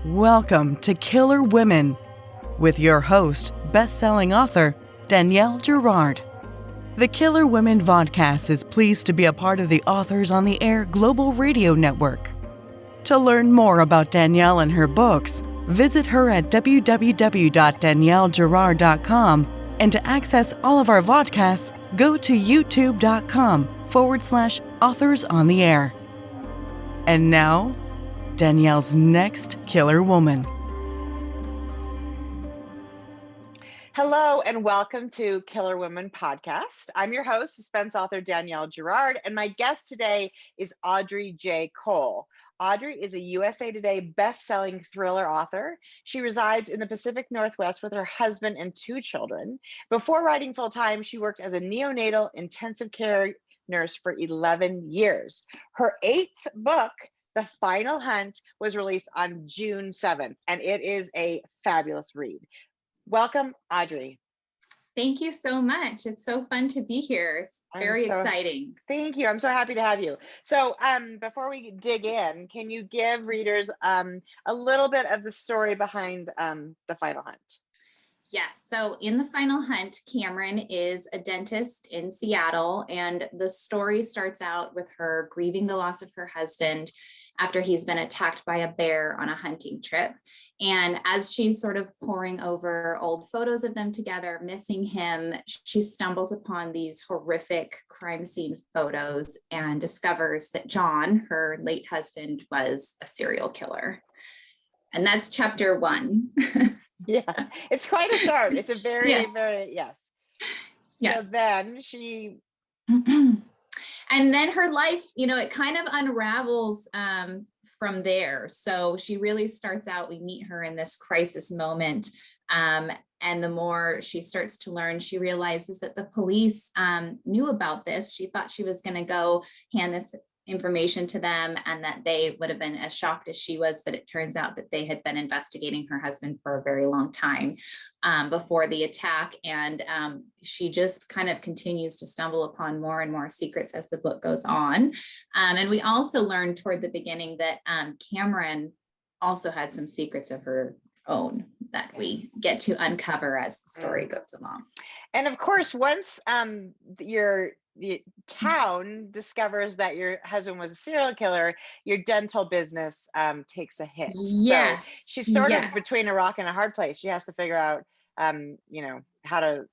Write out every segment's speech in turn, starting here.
Welcome to Killer Women with your host, bestselling author Danielle Girard. The Killer Women Vodcast is pleased to be a part of the Authors on the Air Global Radio Network. To learn more about Danielle and her books, visit her at www.daniellegirard.com, and to access all of our vodcasts, go to youtube.com/Authors on the Air. And now, Danielle's next killer woman. Hello and welcome to Killer Women Podcast. I'm your host, suspense author Danielle Girard, and my guest today is Audrey J Cole. Audrey is a USA Today best-selling thriller author. She resides in the Pacific Northwest with her husband and 2 children. Before writing full-time, she worked as a neonatal intensive care nurse for 11 years. Her 8th book, The Final Hunt, was released on June 7th, and it is a fabulous read. Welcome, Audrey. Thank you so much. It's so fun to be here. It's very exciting. Thank you. I'm so happy to have you. So before we dig in, can you give readers a little bit of the story behind The Final Hunt? Yes. So in The Final Hunt, Cameron is a dentist in Seattle, and the story starts out with her grieving the loss of her husband after he's been attacked by a bear on a hunting trip. And as she's sort of poring over old photos of them together, missing him, she stumbles upon these horrific crime scene photos and discovers that John, her late husband, was a serial killer. And that's chapter 1. Yes, it's quite a start. It's a very, yes. So then she... And then her life, it kind of unravels from there. So she really starts out, we meet her in this crisis moment. And the more she starts to learn, she realizes that the police knew about this. She thought she was going to go hand this information to them and that they would have been as shocked as she was, but it turns out that they had been investigating her husband for a very long time before the attack, and she just kind of continues to stumble upon more and more secrets as the book goes on. And we also learned toward the beginning that Cameron also had some secrets of her own that we get to uncover as the story goes along. And of course, once the town discovers that your husband was a serial killer, your dental business takes a hit. Yes. So she's sort of between a rock and a hard place. She has to figure out, how to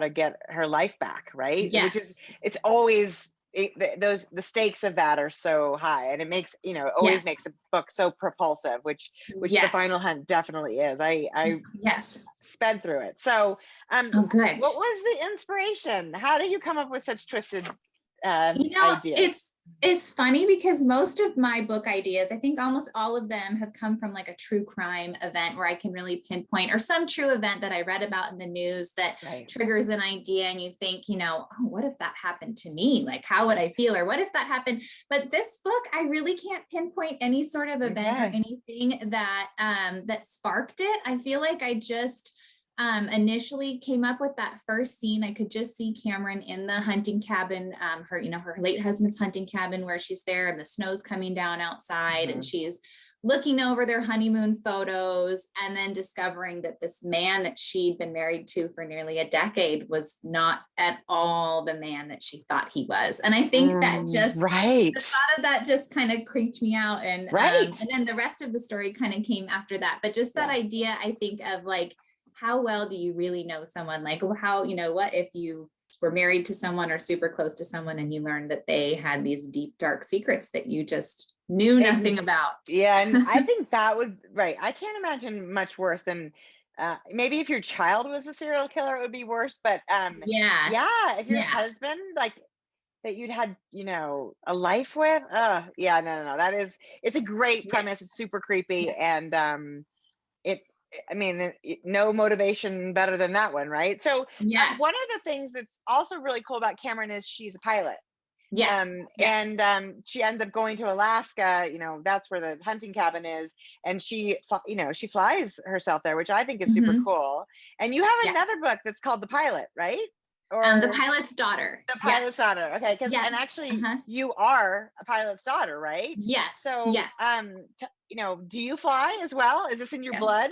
get her life back, right? Yes. Which is, it's always the stakes of that are so high, and it makes always makes the book so propulsive, which The Final Hunt definitely is. I sped through it. So good. What was the inspiration? How did you come up with such twisted ideas? It's funny because most of my book ideas, I think almost all of them have come from like a true crime event where I can really pinpoint, or some true event that I read about in the news that triggers an idea, and you think, what if that happened to me? Like, how would I feel? Or what if that happened? But this book, I really can't pinpoint any sort of event or anything that that sparked it. I feel like I just initially came up with that first scene. I could just see Cameron in the hunting cabin, her late husband's hunting cabin, where she's there and the snow's coming down outside, and she's looking over their honeymoon photos, and then discovering that this man that she'd been married to for nearly a decade was not at all the man that she thought he was. And I think that just the thought of that just kind of creeped me out. And and then the rest of the story kind of came after that. But just that idea, I think of like, how well do you really know someone? Like, how, what if you were married to someone or super close to someone and you learned that they had these deep, dark secrets that you just knew nothing about? Yeah. And I think that would, I can't imagine much worse than maybe if your child was a serial killer, it would be worse. But if your husband, like, that you'd had, a life with, no. It's a great premise. It's super creepy. And no motivation better than that one, right? So one of the things that's also really cool about Cameron is she's a pilot. And she ends up going to Alaska, that's where the hunting cabin is, and she flies herself there, which I think is super cool. And you have another book that's called The Pilot, right? The pilot's daughter. The pilot's daughter. Okay. Yeah. And actually you are a pilot's daughter, right? Yes. So, yes. Do you fly as well? Is this in your blood?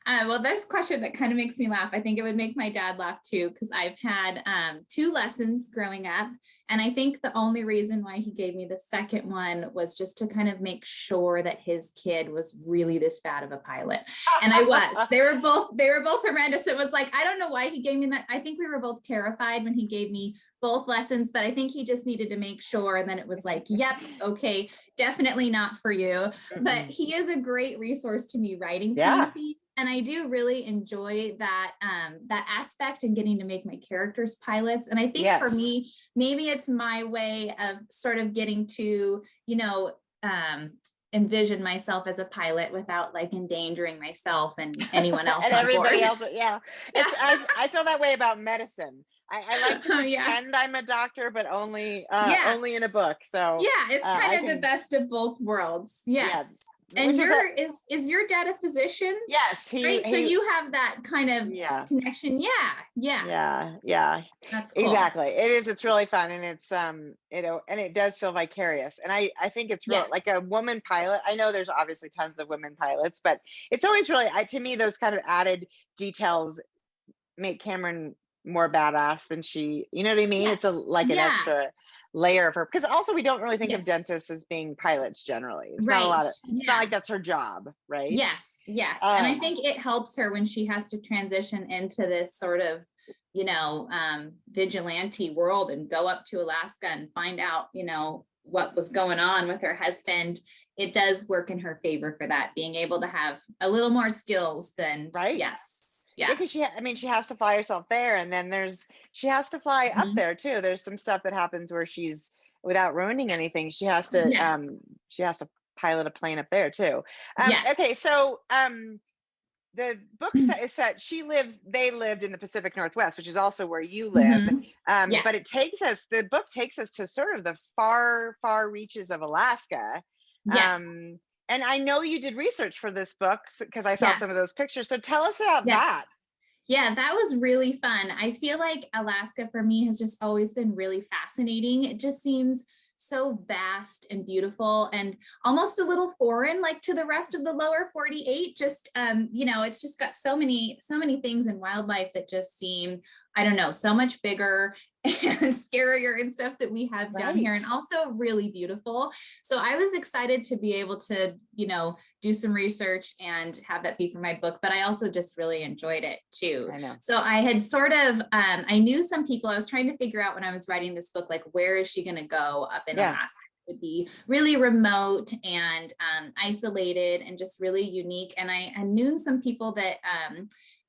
Well, this question that kind of makes me laugh. I think it would make my dad laugh too, because I've had 2 lessons growing up. And I think the only reason why he gave me the second one was just to kind of make sure that his kid was really this bad of a pilot. And I was. They were both horrendous. It was like, I don't know why he gave me that. I think we were both terrified when he gave me both lessons, but I think he just needed to make sure. And then it was like, yep, okay, definitely not for you. But he is a great resource to me writing plane scenes. And I do really enjoy that aspect and getting to make my characters pilots. And I think for me, maybe it's my way of sort of getting to, envision myself as a pilot without like endangering myself and anyone else and on everybody board. else. Yeah. I feel that way about medicine. I like to pretend I'm a doctor, but only in a book. So it's kind of the best of both worlds. Yes. And is your dad a physician? Yes. Right. So you have that kind of connection. Yeah. That's cool. Exactly. It is. It's really fun. And it's, and it does feel vicarious. And I think it's real, like a woman pilot. I know there's obviously tons of women pilots, but it's always really, to me, those kind of added details make Cameron more badass than she, you know what I mean? It's an extra layer of her, because also we don't really think of dentists as being pilots generally. It's not a lot of, it's not like that's her job, right? Yes. And I think it helps her when she has to transition into this sort of, vigilante world and go up to Alaska and find out, what was going on with her husband. It does work in her favor for that, being able to have a little more skills than because she has to fly herself there, and then she has to fly up there too. There's some stuff that happens where she's, without ruining anything, she has to pilot a plane up there too. Okay, so the book is set. They lived in the Pacific Northwest, which is also where you live. But the book takes us to sort of the far reaches of Alaska. And I know you did research for this book because I saw some of those pictures. So tell us about that. Yeah, that was really fun. I feel like Alaska for me has just always been really fascinating. It just seems so vast and beautiful and almost a little foreign, like to the rest of the lower 48. Just, it's just got so many things in wildlife that just seem, I don't know, so much bigger and scarier and stuff that we have down here, and also really beautiful. So I was excited to be able to, do some research and have that be for my book, but I also just really enjoyed it too. I know. So I had sort of, I knew some people. I was trying to figure out when I was writing this book, like, where is she going to go up in Alaska? It would be really remote and isolated and just really unique. And I knew some people that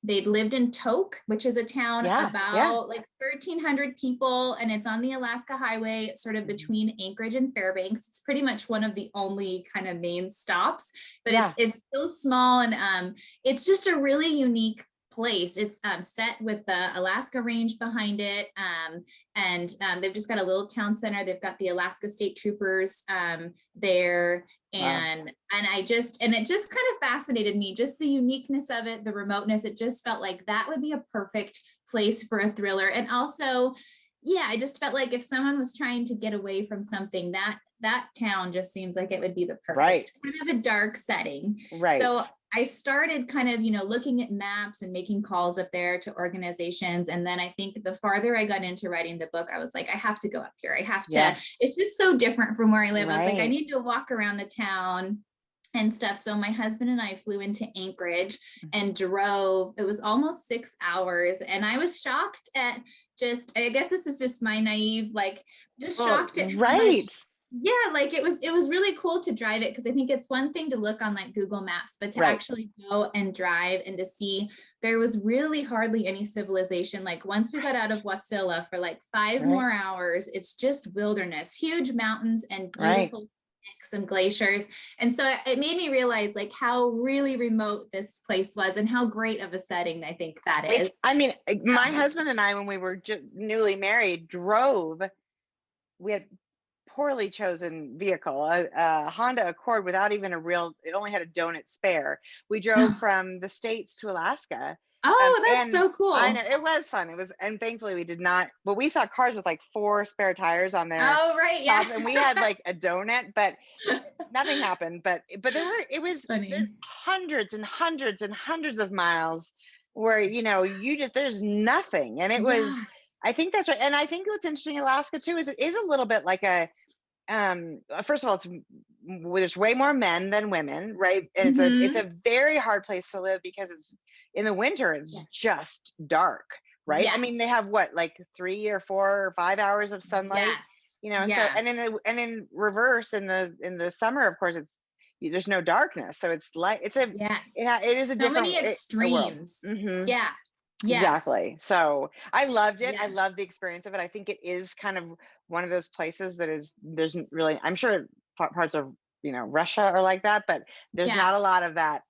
they'd lived in Tok, which is a town about like 1,300 people, and it's on the Alaska Highway, sort of between Anchorage and Fairbanks. It's pretty much one of the only kind of main stops, but it's so small, and it's just a really unique place. It's set with the Alaska Range behind it, and they've just got a little town center. They've got the Alaska State Troopers there. And it just kind of fascinated me, just the uniqueness of it, the remoteness. It just felt like that would be a perfect place for a thriller. And also, I just felt like if someone was trying to get away from something, that town just seems like it would be the perfect kind of a dark setting. So I started kind of, looking at maps and making calls up there to organizations. And then I think the farther I got into writing the book, I was like, I have to go up here. I have to, it's just so different from where I live. I was like, I need to walk around the town and stuff. So my husband and I flew into Anchorage and drove. It was almost 6 hours. And I was shocked at I guess this is just my naive, shocked at how much. Yeah, like it was really cool to drive it, because I think it's one thing to look on like Google Maps, but to actually go and drive and to see there was really hardly any civilization. Like once we got out of Wasilla for like 5 more hours, it's just wilderness, huge mountains and beautiful some glaciers. And so it made me realize like how really remote this place was and how great of a setting I think that is. My husband and I, when we were newly married, we had poorly chosen vehicle, a Honda Accord without even it only had a donut spare. We drove from the States to Alaska, Oh, that's And so cool. I know it was fun. It was, and thankfully we did not, but we saw cars with like 4 spare tires on there. Oh, right. Yeah. And we had like a donut, but nothing happened. But it was Funny. hundreds and hundreds and hundreds of miles where, there's nothing. And it was, Yeah. I think that's right. And I think what's interesting in Alaska too, is it is a little bit like first of all, there's way more men than women, right? And it's a very hard place to live because it's in the winter, it's just dark, right? I mean, they have what, like 3 or 4 or 5 hours of sunlight, so, and in reverse in the summer, of course, there's no darkness, so it's like it is a different, many extremes. Yeah. Exactly. So I loved it. Yeah. I love the experience of it. I think it is kind of one of those places there's really, I'm sure parts of, Russia are like that, but there's not a lot of that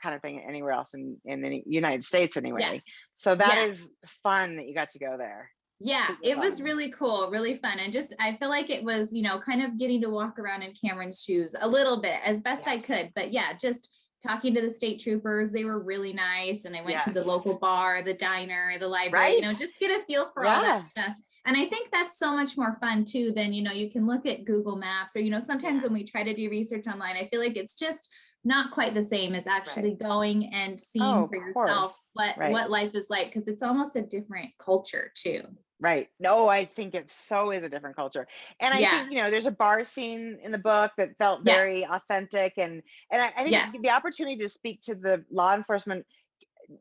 kind of thing anywhere else in the United States anyway. Yes. So that is fun that you got to go there. Yeah, it was really cool, really fun. And just, I feel like it was, kind of getting to walk around in Cameron's shoes a little bit as best I could. But yeah, just talking to the state troopers, they were really nice. And I went to the local bar, the diner, the library, just get a feel for all that stuff. And I think that's so much more fun too than, you can look at Google Maps or, sometimes when we try to do research online, I feel like it's just not quite the same as actually going and seeing for yourself what life is like, because it's almost a different culture too. Right. No, I think it so is a different culture. And I think, there's a bar scene in the book that felt very authentic. And I think the opportunity to speak to the law enforcement,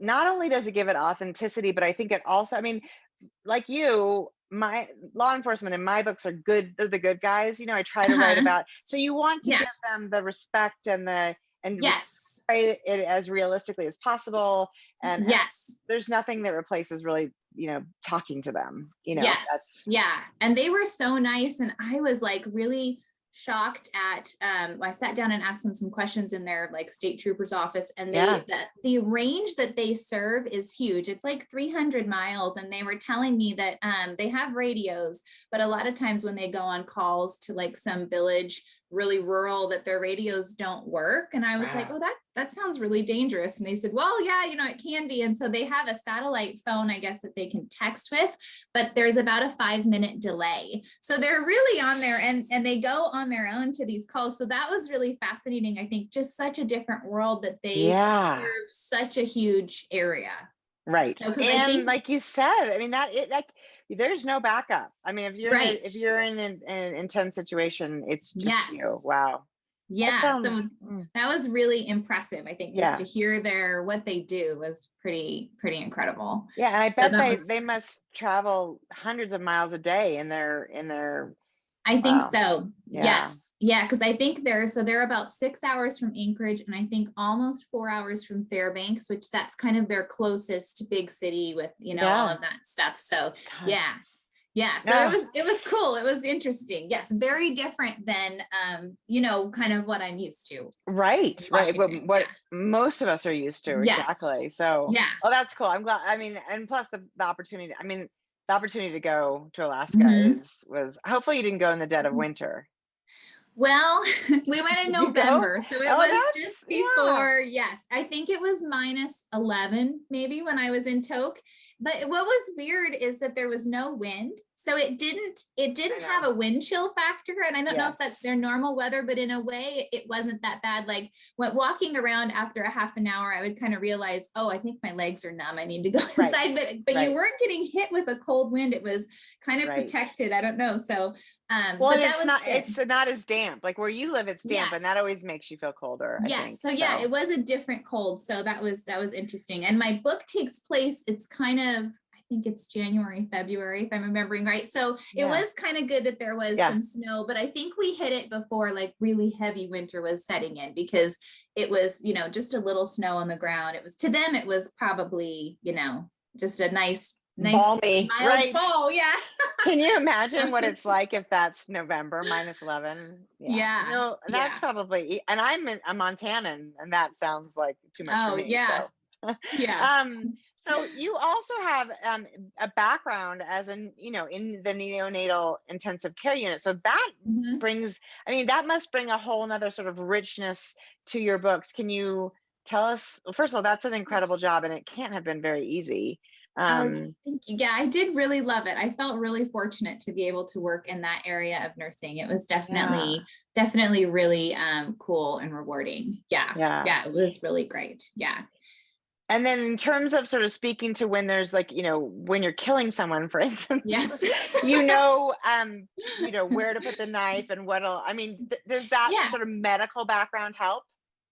not only does it give it authenticity, but I think it also, I mean, like you, my law enforcement in my books are good. They're the good guys. I try to write about, so you want to give them the respect and write it as realistically as possible. And there's nothing that replaces really, talking to them, And they were so nice. And I was like really shocked at, I sat down and asked them some questions in their like state trooper's office, and the range that they serve is huge. It's like 300 miles. And they were telling me that they have radios, but a lot of times when they go on calls to like some village, really rural, that their radios don't work. And I was like, oh, that sounds really dangerous. And they said, well, yeah, it can be. And so they have a satellite phone, I guess, that they can text with, but there's about a 5-minute delay. So they're really on there and they go on their own to these calls. So that was really fascinating. I think just such a different world that they serve such a huge area. Right. So, and I think, like you said, I mean, there's no backup. I mean, if you're in an intense situation, it's just you. Wow. Yeah. So that was really impressive. I think just to hear what they do was pretty incredible. Yeah. And I bet they must travel hundreds of miles a day in their I think so. Yeah. Yes. Yeah. Because I think they're about 6 hours from Anchorage, and I think almost 4 hours from Fairbanks, which that's kind of their closest big city with, all of that stuff. So yeah. So it was cool. It was interesting. Yes. Very different than, kind of what I'm used to. Right. What most of us are used to. Yes. Exactly. So, that's cool. I'm glad. I mean, and plus the opportunity, the opportunity to go to Alaska was hopefully you didn't go in the dead of winter. Well, we went in November, so it was just before. Yes, I think it was -11 maybe when I was in Tok. But what was weird is that there was no wind, so it didn't have a wind chill factor. And I don't know if that's their normal weather, but in a way, it wasn't that bad. Like when walking around after a half an hour, I would kind of realize, oh, I think my legs are numb. I need to go inside. But you weren't getting hit with a cold wind. It was kind of protected. I don't know. So. Well, it's not as damp. Like where you live, it's damp, and that always makes you feel colder. I think. So it was a different cold. So that was interesting. And my book takes place, it's kind of, I think it's January, February, if I'm remembering right. So it was kind of good that there was some snow, but I think we hit it before like really heavy winter was setting in, because it was, just a little snow on the ground. It was, to them, it was probably, just a nice balmy, mild fall. Yeah. Can you imagine what it's like if that's November -11? Yeah. That's probably, and I'm a Montanan, and that sounds like too much for me. Yeah. So. Yeah. So you also have a background as in the neonatal intensive care unit. So that brings, that must bring a whole nother sort of richness to your books. Can you tell us, well, first of all, that's an incredible job and it can't have been very easy. Thank you. Yeah, I did really love it. I felt really fortunate to be able to work in that area of nursing. It was definitely really cool and rewarding. Yeah, it was really great. Yeah. And then in terms of sort of speaking to when there's like, when you're killing someone, for instance, Yes. where to put the knife and does that sort of medical background help?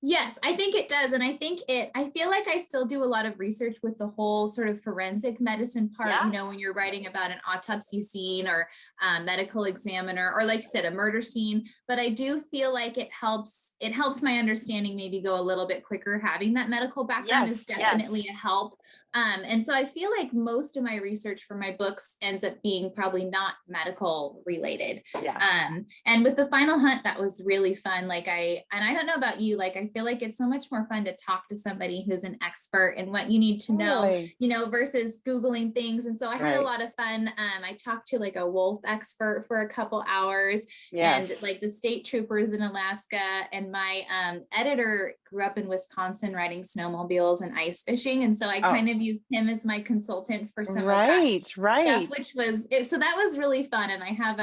Yes, I think it does. And I feel like I still do a lot of research with the whole sort of forensic medicine part, when you're writing about an autopsy scene or medical examiner, or like you said, a murder scene. But I do feel like it helps my understanding maybe go a little bit quicker. Having that medical background is definitely a help. And so I feel like most of my research for my books ends up being probably not medical related. And with the Final Hunt, that was really fun. I don't know about you, I feel like it's so much more fun to talk to somebody who's an expert in what you need to know, versus Googling things. And so I had a lot of fun. I talked to a wolf expert for a couple hours, and the state troopers in Alaska, and my editor grew up in Wisconsin riding snowmobiles and ice fishing. And so I kind of used him as my consultant for some of that stuff, which was, so that was really fun. And I have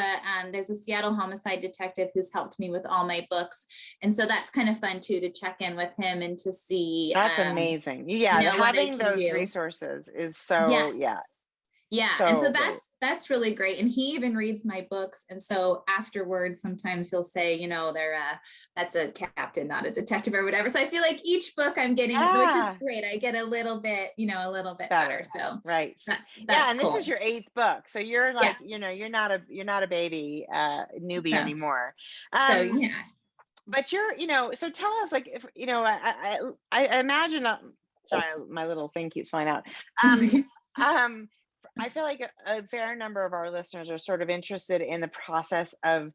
there's a Seattle homicide detective who's helped me with all my books. And so that's kind of fun too, to check in with him and to see. That's amazing. Having those resources is so, Yeah. So and so that's really great. And he even reads my books. And so afterwards, sometimes he'll say, that's a captain, not a detective or whatever. So I feel like each book I'm getting, which is great. I get a little bit better. So that's and cool. This is your 8th book. So you're you're not a baby newbie anymore. But you're, so tell us, if, I imagine, sorry, my little thing keeps flying out. I feel like a fair number of our listeners are sort of interested in the process of,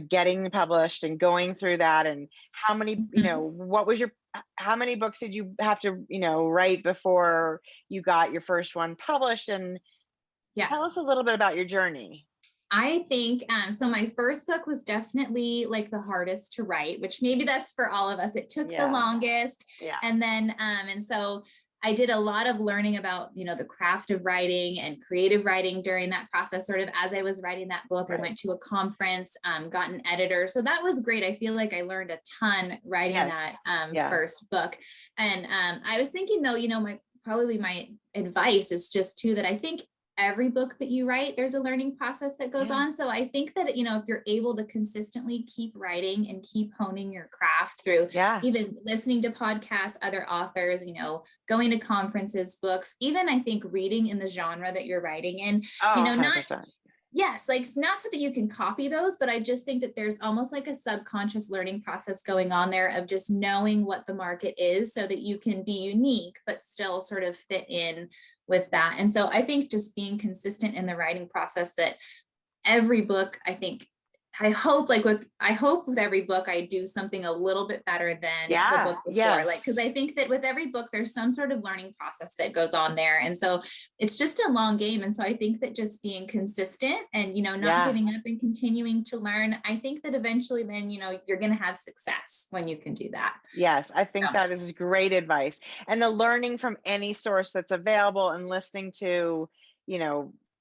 getting published and going through that, and how many, how many books did you have to, write before you got your first one published? And tell us a little bit about your journey. I think, so my first book was definitely the hardest to write, which maybe that's for all of us. It took the longest. And then, and so I did a lot of learning about, the craft of writing and creative writing during that process. Sort of as I was writing that book, I went to a conference, got an editor. So that was great. I feel like I learned a ton writing that first book. And I was thinking though, my advice is just too, that I think every book that you write, there's a learning process that goes on. So I think that, if you're able to consistently keep writing and keep honing your craft through even listening to podcasts, other authors, going to conferences, books, even I think reading in the genre that you're writing in, not so that you can copy those, but I just think that there's almost a subconscious learning process going on there of just knowing what the market is so that you can be unique, but still sort of fit in with that. And so I think just being consistent in the writing process, that every book, I hope with every book I do something a little bit better than the book before. Because I think that with every book, there's some sort of learning process that goes on there. And so it's just a long game. And so I think that just being consistent and, not giving up and continuing to learn, I think that eventually then, you're going to have success when you can do that. Yes, I think that is great advice. And the learning from any source that's available and listening to,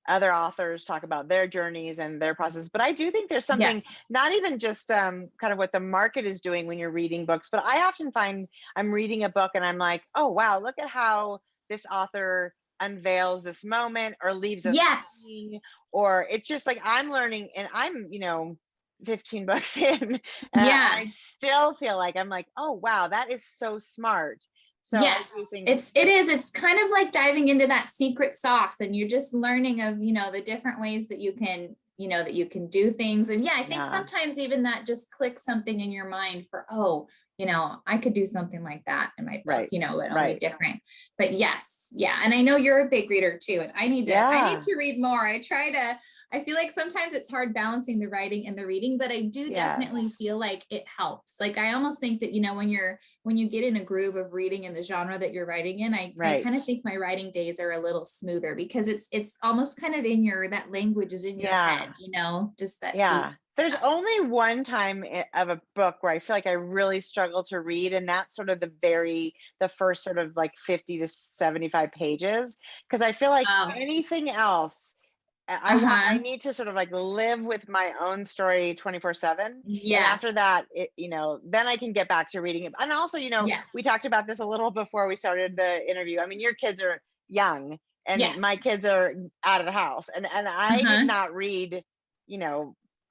other authors talk about their journeys and their process. But I do think there's something, not even just kind of what the market is doing when you're reading books, but I often find I'm reading a book and I'm like, oh, wow, look at how this author unveils this moment or leaves us thinking, or it's just I'm learning, and I'm, 15 books in, I still feel like I'm like, oh, wow, that is so smart. So it's kind of like diving into that secret sauce, and you're just learning of, the different ways that you can, that you can do things. And I think sometimes even that just clicks something in your mind for, I could do something like that in my book, but only different. But and I know you're a big reader too, and I need to read more. I I feel like sometimes it's hard balancing the writing and the reading, but I do definitely feel like it helps. Like, I almost think that, when you get in a groove of reading in the genre that you're writing in, I kind of think my writing days are a little smoother because it's almost kind of that language is in your head, just that. There's only one time of a book where I feel like I really struggle to read, and that's sort of the first sort of like 50 to 75 pages, because I feel like anything else, I need to sort of like live with my own story 24/7. Yes. And after that, then I can get back to reading it. And also, we talked about this a little before we started the interview. I mean, your kids are young, and my kids are out of the house, and I did not read,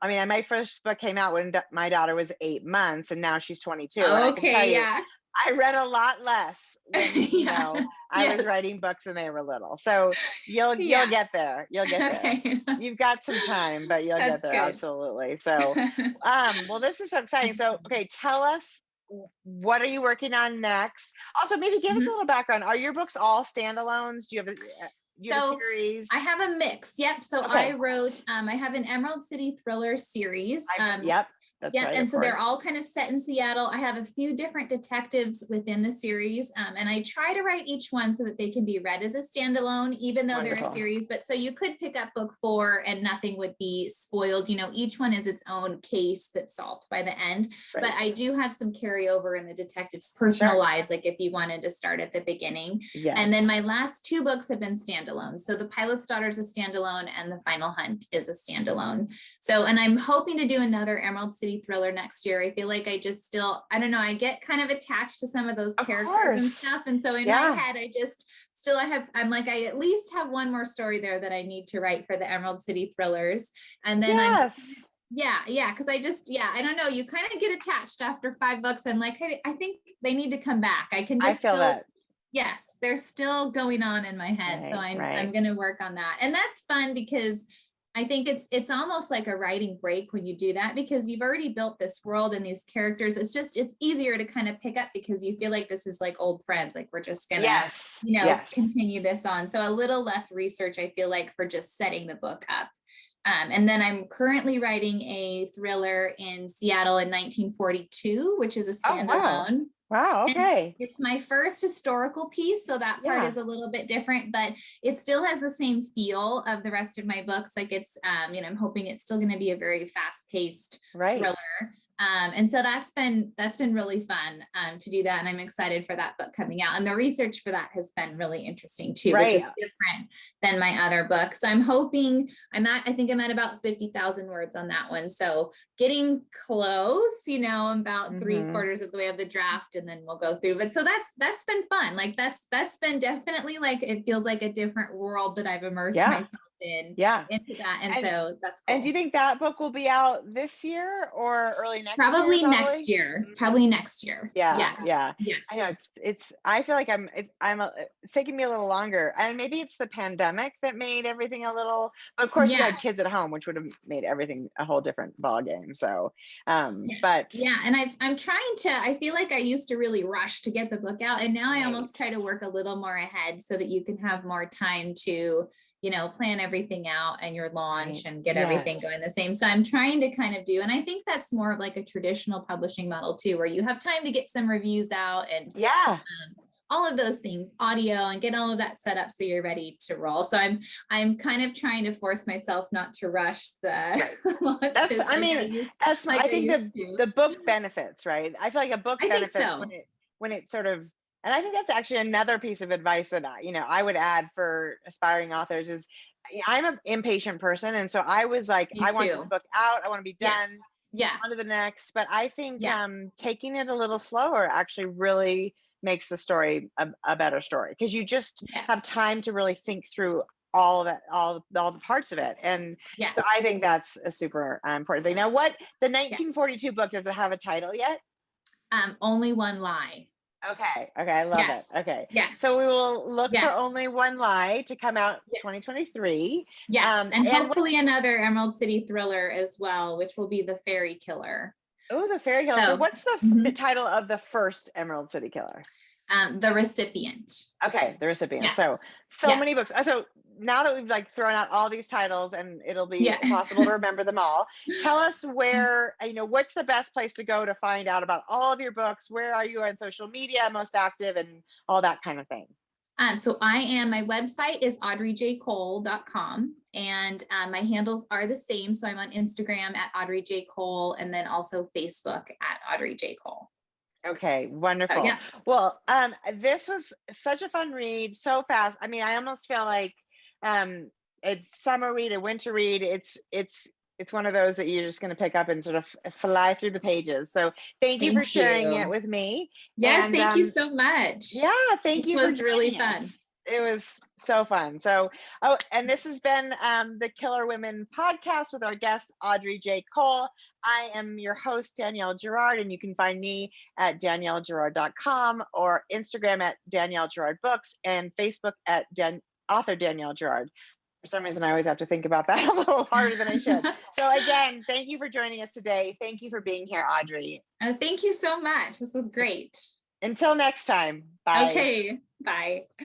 I mean, my first book came out when my daughter was 8 months, and now she's 22. And I can tell you, I read a lot less when, I was writing books and they were little. So you'll get there. You'll get there. You've got some time, but you'll get there. Good. Absolutely. So, well, this is so exciting. So, okay, tell us, what are you working on next? Also, maybe give us a little background. Are your books all standalones? Do you have a series? I have a mix. Yep. So I wrote, I have an Emerald City thriller series. That's right, and so they're all kind of set in Seattle. I have a few different detectives within the series, and I try to write each one so that they can be read as a standalone, even though they're a series. But so you could pick up book 4 and nothing would be spoiled. Each one is its own case that's solved by the end. Right. But I do have some carryover in the detectives' personal lives, like if you wanted to start at the beginning. Yes. And then my last 2 books have been standalone. So The Pilot's Daughter is a standalone, and The Final Hunt is a standalone. So, and I'm hoping to do another Emerald City thriller next year. I feel like I don't know, I get kind of attached to some of those characters and stuff. And so in my head, I at least have one more story there that I need to write for the Emerald City thrillers. And then because I don't know, you kind of get attached after 5 books. And like, I think they need to come back. I feel that. Yes, they're still going on in my head. So I'm going to work on that. And that's fun because I think it's almost like a writing break when you do that, because you've already built this world and these characters. It's easier to kind of pick up because you feel like this is like old friends. Like we're just going to, continue this on. So a little less research, I feel like, for just setting the book up. And then I'm currently writing a thriller in Seattle in 1942, which is a standalone. Wow. Okay. And it's my first historical piece. So that part is a little bit different, but it still has the same feel of the rest of my books. Like it's, I'm hoping it's still going to be a very fast paced thriller. And so that's been really fun to do that. And I'm excited for that book coming out. And the research for that has been really interesting too, which is different than my other books. So I'm hoping I think I'm at about 50,000 words on that one. So getting close, about 3/4 of the way of the draft, and then we'll go through. But so that's been fun. Like that's been definitely, like, it feels like a different world that I've immersed myself into that. And so that's cool. And do you think that book will be out this year or early next year? Probably next year. Probably next year. Yeah. Yes. I know I feel like it's taking me a little longer, and maybe it's the pandemic that made everything a little, but of course you had kids at home, which would have made everything a whole different ball game. So, but and I'm trying to, I feel like I used to really rush to get the book out, and now I almost try to work a little more ahead so that you can have more time to plan everything out and your launch and get everything going the same. So I'm trying to kind of do, and I think that's more of like a traditional publishing model too, where you have time to get some reviews out and all of those things, audio, and get all of that set up so you're ready to roll. So I'm kind of trying to force myself not to rush the launches. I think the book benefits, right? I feel like a book benefits when it sort of. And I think that's actually another piece of advice that I would add for aspiring authors is, I'm an impatient person. And so I was like, I want this book out. I want to be done. On to the next. But I think taking it a little slower actually really makes the story a better story, because you just have time to really think through all of it, all the parts of it. And so I think that's a super important thing. Now, the 1942 book, does it have a title yet? Only One Lie. Okay. I love it. Okay. Yes. So we will look for Only One Lie to come out 2023. Yes. And hopefully another Emerald City thriller as well, which will be The Fairy Killer. Oh, The Fairy Killer. So what's the title of the first Emerald City Killer? The Recipient. Okay, The Recipient. Yes. So yes. many books. So now that we've like thrown out all these titles and it'll be impossible to remember them all, tell us where, what's the best place to go to find out about all of your books? Where are you on social media most active and all that kind of thing? So my website is audreyjcole.com, and my handles are the same. So I'm on Instagram at Audrey J Cole, and then also Facebook at Audrey J Cole. Okay, wonderful. Yeah. Well, this was such a fun read, so fast. I mean, I almost feel like it's summer read, a winter read. It's one of those that you're just going to pick up and sort of fly through the pages. So thank you for sharing it with me. Yes, and, thank you so much. Yeah, thank you. It was really fun. It was so fun. So, and this has been the Killer Women podcast with our guest, Audrey J Cole. I am your host, Danielle Girard, and you can find me at daniellegirard.com or Instagram at Danielle Girard Books and Facebook at author Danielle Girard. For some reason, I always have to think about that a little harder than I should. So again, thank you for joining us today. Thank you for being here, Audrey. Thank you so much. This was great. Until next time. Bye. Okay. Bye.